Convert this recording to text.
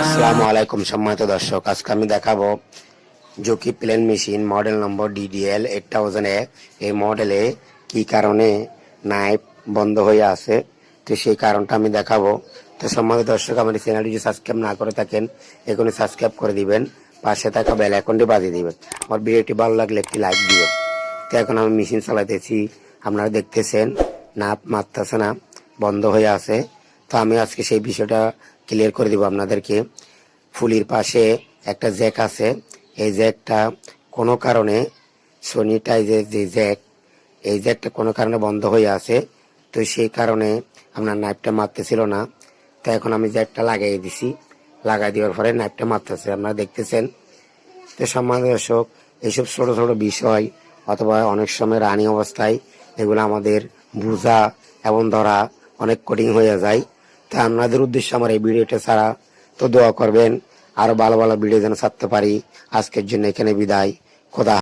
আসসালামু আলাইকুম সম্মানিত দর্শক, আজকে আমি দেখাবো jockey plain machine model number DDL 8000 এই মডেলে কি কারণে নাইফ বন্ধ হয়ে আছে, তো সেই কারণটা আমি দেখাবো। তো সম্মানিত দর্শক, আমার চ্যানেলটি যদি সাবস্ক্রাইব না করে থাকেন এখনই সাবস্ক্রাইব করে দিবেন, পাশে থাকা বেল আইকনটি বাজিয়ে দিবেন, আমার ভিডিওটি ভালো লাগলে একটি লাইক দিবেন। তো এখন আমি মেশিন চালাইতেছি, আপনারা দেখতেছেন নাপ মারতেছে না, বন্ধ হয়ে আছে। তো আমি আজকে সেই বিষয়টা ক্লিয়ার করে দিব আপনাদেরকে। ফুলির পাশে একটা জ্যাক আছে, এই জ্যাকটা কোনো কারণে সনিটাইজের যে জ্যাক, এই জ্যাকটা কোনো কারণে বন্ধ হয়ে আছে। তো সেই কারণে আপনার নাইফটা মারতেছিল না। তো এখন আমি জ্যাকটা লাগাই দিছি, লাগাই দেওয়ার পরে নাইফটা মারতেছে, আপনারা দেখতেছেন। তো সম্মানিত দর্শক, এইসব ছোট ছোট বিষয় অথবা অনেক সময় রানিং অবস্থায় এগুলো আমাদের বোঝা এবং ধরা অনেক কঠিন হয়ে যায়। তা আপনাদের উদ্দেশ্যে আমার এই ভিডিওটা ছাড়া, তো দোয়া করবেন আরো ভালো ভালো ভিডিও যেন ছাড়তে পারি। আজকের জন্য এখানে বিদায়। খোদা।